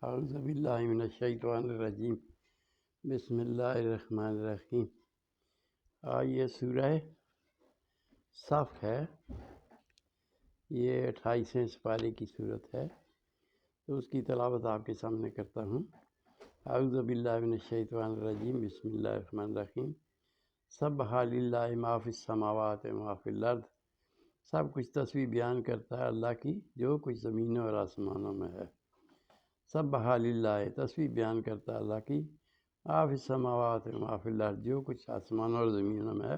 اعوذ باللہ من الشیطان الرجیم بسم اللہ الرحمن الرحیم۔ یہ سورہ صف ہے، یہ 28ویں سپارے کی صورت ہے، تو اس کی تلاوت آپ کے سامنے کرتا ہوں۔ اعوذ باللہ من الشیطان الرجیم بسم اللہ الرحمن الرحیم۔ سبح للہ ما فی السماوات و ما فی الارض، سب کچھ تسبیح بیان کرتا ہے اللہ کی جو کچھ زمینوں اور آسمانوں میں ہے۔ سبح للہ، تسبیح بیان کرتا ہے اللہ کی، ما فی السماوات و ما فی الارض، جو کچھ آسمانوں اور زمینوں میں ہے۔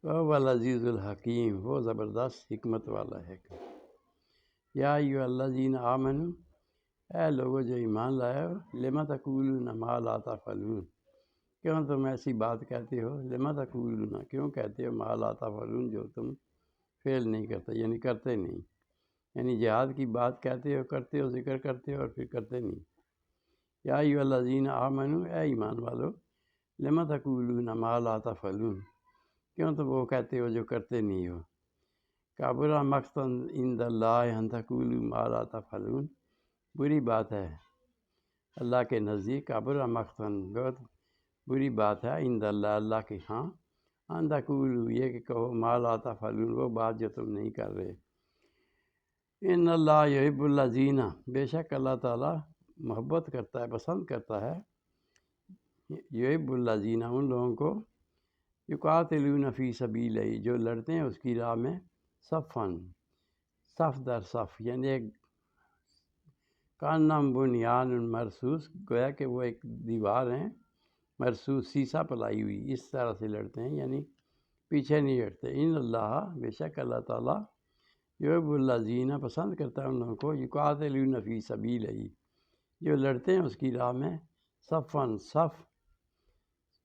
وہو العزیز الحکیم، وہ زبردست حکمت والا ہے۔ یا ایھا الذین آمنوا، اے لوگو جو ایمان لائے ہو، لم تقولون ما لا تفعلون، کیوں تم ایسی بات کہتے ہو؟ لم تقولون، کیوں کہتے ہو؟ ما لا تفعلون، جو تم فعل نہیں کرتے، یعنی کرتے نہیں، یعنی جہاد کی بات کہتے ہو، کرتے ہو، ذکر کرتے ہو اور پھر کرتے نہیں۔ یا ایھا الذین آمنوا، اے ایمان والو، لم تقولون ما لا تفعلون، کیوں تم وہ کہتے ہو جو کرتے نہیں ہو؟ کبر مقتا عند اللہ ان تقولوا ما لا تفعلون، بری بات ہے اللہ کے نزدیک، کبر مقتا، بہت بری بات ہے، عند اللہ، اللہ کے ہاں، ان تقولوا، یہ کہ کہو، ما لا تفعلون، وہ بات جو تم نہیں کر رہے۔ ان اللہ یحب الذین، بے شک اللہ تعالیٰ محبت کرتا ہے، پسند کرتا ہے، یحب الذین، ان لوگوں کو، یقاتلون فی سبیلہ، جو لڑتے ہیں اس کی راہ میں، صفاً، صف در صف، یعنی ایک کانم بنیان مرصوص، گویا کہ وہ ایک دیوار ہیں مرصوص، سیسہ پلائی ہوئی، اس طرح سے لڑتے ہیں، یعنی پیچھے نہیں ہٹتے۔ ان اللہ، بے شک اللہ تعالیٰ، یحب الذین، پسند کرتا ہے ان لوگوں کو، یقاتلون فی سبیلہ، جو لڑتے ہیں اس کی راہ میں، صفاً، صف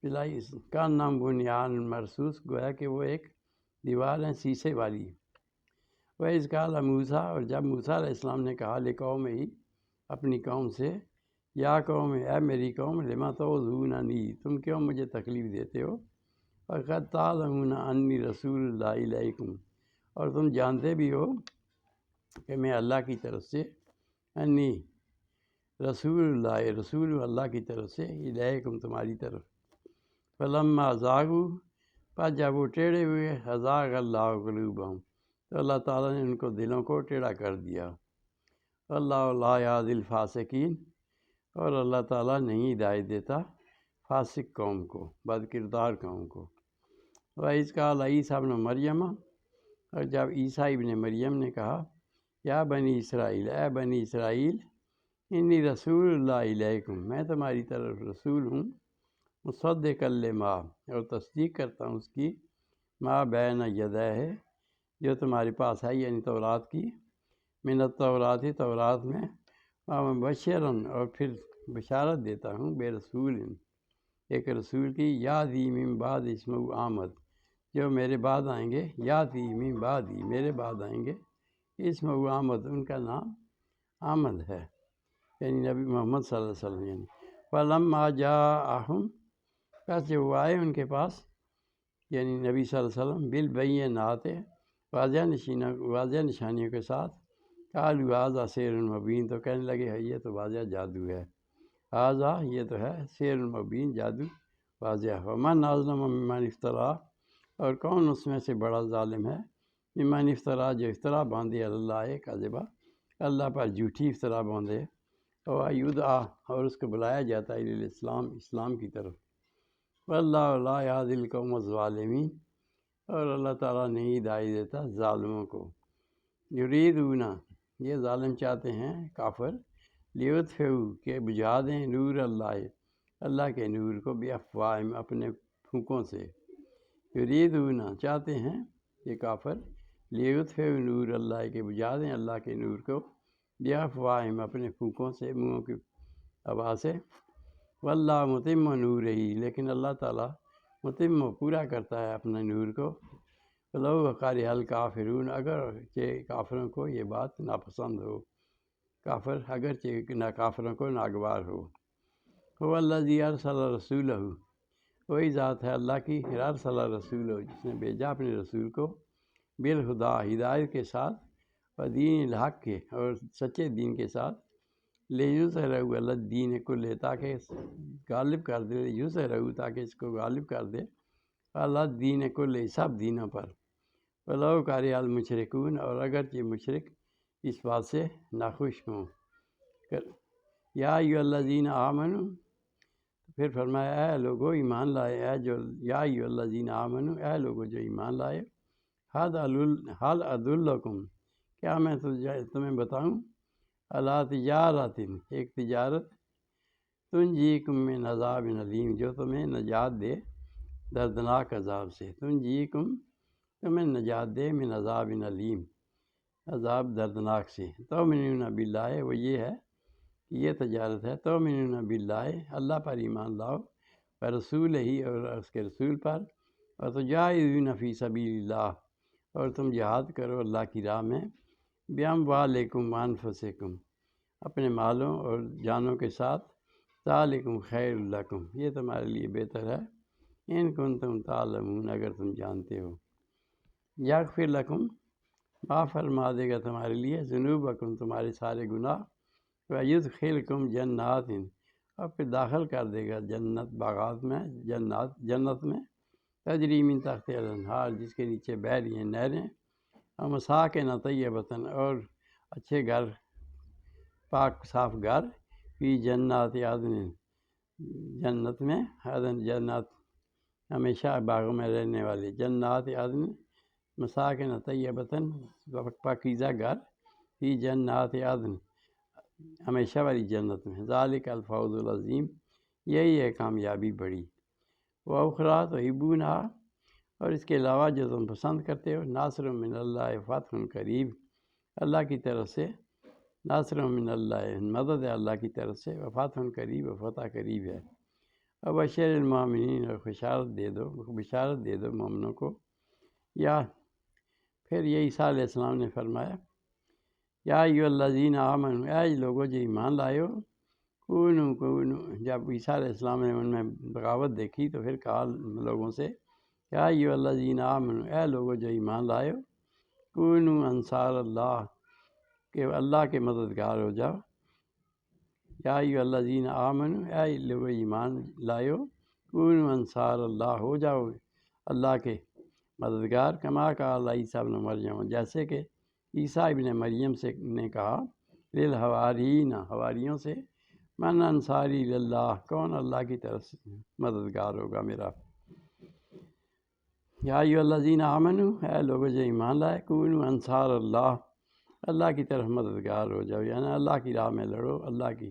پلائی، کا نام بنیان مرصوص، گویا کہ وہ ایک دیوار ہے سیسے والی۔ وَإِذْ قَالَ موسیٰ، اور جب موسیٰ علیہ السلام نے کہا لقومہ، اپنی قوم سے، یا قوم، اے میری قوم، لم تعظوننی، تم کیوں مجھے تکلیف دیتے ہو؟ وَقَدْ تَعْلَمُونَ أَنِّی رسول اللہ الیکم، اور تم جانتے بھی ہو کہ میں اللہ کی طرف سے، انی رسول اللہ، رسول اللہ کی طرف سے، الیکم، تمہاری طرف۔ فلما زاغوا، پس جب وہ ٹیڑھے ہوئے، ازاغ اللہ قلوبہم، تو اللہ تعالیٰ نے ان کو دلوں کو ٹیڑھا کر دیا۔ اللہ لا یہدی الفاسقین، اور اللہ تعالیٰ نہیں ہدایت دیتا فاسق قوم کو، بد کردار قوم کو۔ وَإِذْ قَالَ عیسیٰ ابن مریم، اور جب عیسیٰ ابن مریم نے کہا، یا بنی اسرائیل، اے بنی اسرائیل، انی رسول اللہ الیکم، میں تمہاری طرف رسول ہوں، مصدقا لما، اور تصدیق کرتا ہوں اس کی، ما بین یدیہ، جو تمہارے پاس ہے، یعنی تورات کی، من التورات، تورات میں، ومبشرا، اور پھر بشارت دیتا ہوں، بے رسول، ایک رسول کی، یاتی من بعد اسمہ احمد، جو میرے بعد آئیں گے، یاتی من بعدی، میرے بعد آئیں گے، اسمہ احمد، ان کا نام احمد ہے، یعنی نبی محمد صلی اللہ علیہ وسلم، یعنی فلما جاءہم، پس جب وہ آئے ان کے پاس، یعنی نبی صلی اللہ علیہ وسلم، بالبینات، واضح نشانیوں کے ساتھ، قالوا ھذا سحر مبین، تو کہنے لگے یہ تو واضح جادو ہے، ھذا، یہ تو ہے، سحر مبین، جادو واضح۔ ومن اظلم ممن افترا، اور کون اس میں سے بڑا ظالم ہے، ممن افترا، جو افترا باندھے، اللہ کذبا، اللہ پر جھوٹی افترا باندھے، اور یدعا، اور اس کو بلایا جاتا ہے الاسلام، اسلام کی طرف۔ واللہ لا یہدی القوم الظالمین، اور اللہ تعالیٰ نہیں ہدایت دیتا ظالموں کو۔ یریدون، یہ ظالم چاہتے ہیں، کافر، لیطفئوا، کہ بجھا دیں، نور اللہ، اللہ کے نور کو، بافواہہم، اپنے پھونکوں سے۔ یریدون، چاہتے ہیں یہ کافر، لیطفئوا نور اللہ، کہ بجھا دیں اللہ کے نور کو، بافواہہم، اپنے پھونکوں سے، منہوں کی آواز سے۔ واللہ متم نورہ، لیکن اللہ تعالیٰ متم، پورا کرتا ہے اپنے نور کو، ولو کرہ الکافرون، اگر کافروں کو یہ بات ناپسند ہو، کافر اگرچہ کافروں کو ناگوار ہو۔ هو الذی ارسل رسولہ، وہی ذات ہے اللہ کی، ارسل رسولہ، جس نے بھیجا اپنے رسول کو، بالہدیٰ، ہدایت کے ساتھ، ودین الحق کے، اور سچے دین کے ساتھ، لیظہرہ علی الدین کلہ، تاکہ غالب کر دے، یظہرہ تاکہ اس کو غالب کر دے، علی الدین کلہ سب دینوں پر، ولو کارہ المشرکون اور اگرچہ مشرک اس بات سے ناخوش ہوں۔ یا ایھا الذین آمنوا، پھر فرمایا اے لوگو ایمان لائے، یا ایھا الذین آمنوا، اے لوگو جو ایمان لائے، حل ادلکم، کیا میں تمہیں بتاؤں، الی تجارۃ، ایک تجارت، تنجیکم من عذاب علیم، جو تمہیں نجات دے دردناک عذاب سے، تمہیں نجات دے من عذاب علیم، عذاب دردناک سے، تؤمنون باللہ، وہ یہ ہے کہ یہ تجارت ہے، تؤمنون باللہ، اللہ پر ایمان لاؤ، ورسول ہی، اور اس کے رسول پر، وتجاہدون فی سبیل اللہ، اور تم جہاد کرو اللہ کی راہ میں، باموالکم وانفسکم، اپنے مالوں اور جانوں کے ساتھ، ذالکم خیر لکم، یہ تمہارے لیے بہتر ہے، ان کنتم تعلمون، اگر تم جانتے ہو، یغفر لکم، معاف فرما دے گا تمہارے لیے، ذنوبکم، تمہارے سارے گناہ، ویدخلکم جنات، اور پھر داخل کر دے گا جنت، باغات میں، جنت میں، تجری من تحتہا الانہار، جس کے نیچے بہہ رہی ہیں نہریں، ومساکن طیبۃ، اور اچھے گھر، پاک صاف گھر، فی جنات عدن، جنت میں، عدن جنات، ہمیشہ باغوں میں رہنے والے، جنات عدن، مساکن طیبۃ، پاکیزہ گھر، فی جنات عدن، ہمیشہ والی جنت میں، ذالک الفوز العظیم، یہی ہے کامیابی بڑی، واخری تحبونہا، اور اس کے علاوہ جو تم پسند کرتے ہو، ناصر من اللہ فتح قریب، اللہ کی طرف سے، ناصر من اللہ، مدد ہے اللہ کی طرف سے، فتح قریب، و فتح قریب ہے، وبشر المؤمنین، اور بشارت دے دو مومنوں کو، یا پھر یہ عیسیٰ علیہ السلام نے فرمایا، یا ایھا الذین آمنوا، اے لوگو جو ایمان لائے ہو، کونوا، جب عیسیٰ علیہ السلام نے ان میں بغاوت دیکھی تو پھر کہا لوگوں سے، یا ایھا الذین آمنوا، اے لوگو جو ایمان لائے ہو، کونوا انصار اللہ، کہ اللہ کے مددگار ہو جاؤ، یا ایھا الذین آمنوا، اے لوگو ایمان لائے ہو، کونوا انصار اللہ، ہو جاؤ اللہ کے مددگار، کما قال عیسیٰ ابن مریم، جیسے کہ عیسیٰ ابن مریم سے نے کہا، للحواریین، حواریوں سے، من انصاری اللہ، کون اللہ کی طرف سے مددگار ہوگا میرا، یا ایھا الذین آمنوا، اے لوگو جو ایمان لائے، کونوا انصار اللہ، اللہ کی طرف مددگار ہو جاؤ، یعنی اللہ کی راہ میں لڑو، اللہ کی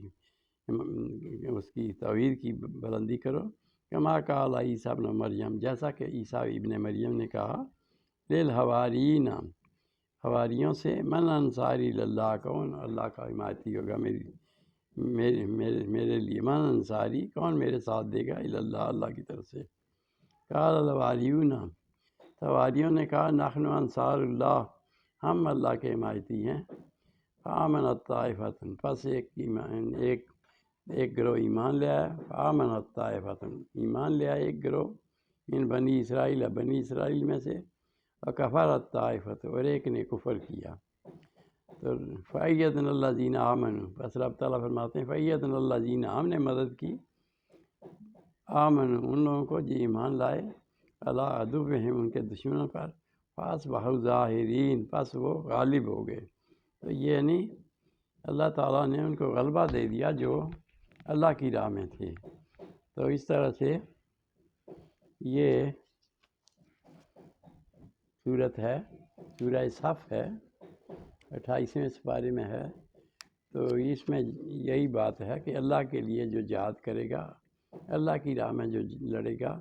اس کی توحید کی بلندی کرو، کما قال عیسیٰ ابن مریم، جیسا کہ عیسیٰ ابن مریم نے کہا، للحواریین، حواریوں سے، من انصاری اللہ، کون اللہ کا حمایتی ہوگا میرے لیے، من انصاری، کون میرے ساتھ دے گا، اللہ، اللہ کی طرف سے، قال الحواریون، حواریوں نے کہا، نحن انصار اللہ، ہم اللہ کے حمایتی ہیں، فآمنت طائفۃ، پس ایک گروہ ایمان لے آیا، فآمنت طائفۃ، ایمان لے آیا ایک گروہ، من بنی اسرائیل، بنی اسرائیل میں سے، وکفرت طائفۃ، اور ایک نے کفر کیا، تو فأیدنا الذین آمنوا، بس رب تعالیٰ فرماتے ہیں، فأیدنا الذین، ہم نے مدد کی، آمنوا، ان لوگوں کو جو ایمان لائے، علی عدوہم، ان کے دشمنوں پر، فاصبحوا ظاہرین، پس وہ غالب ہو گئے، تو یہ یعنی اللہ تعالیٰ نے ان کو غلبہ دے دیا جو اللہ کی راہ میں تھے، تو اس طرح سے یہ صورت ہے، سورہ صف ہے، 28ویں سپارے میں ہے، تو اس میں یہی بات ہے کہ اللہ کے لیے جو جہاد کرے گا، اللہ کی راہ میں جو لڑے گا،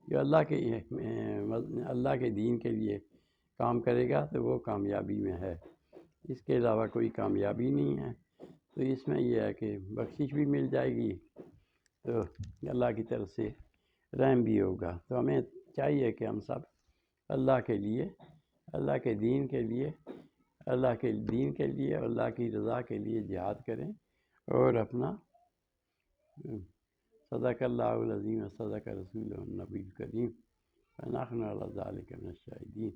جو اللہ کے دین کے لیے کام کرے گا، تو وہ کامیابی میں ہے، اس کے علاوہ کوئی کامیابی نہیں ہے، تو اس میں یہ ہے کہ بخشش بھی مل جائے گی، تو اللہ کی طرف سے رحم بھی ہوگا، تو ہمیں چاہیے کہ ہم سب اللہ کے لیے، اللہ کے دین کے لیے، اللہ کی رضا کے لیے جہاد کریں، اور اپنا صدق اللہ العظیم و صدق رسولہ النبی الکریم، ونحن علی ذلک من الشاہدین۔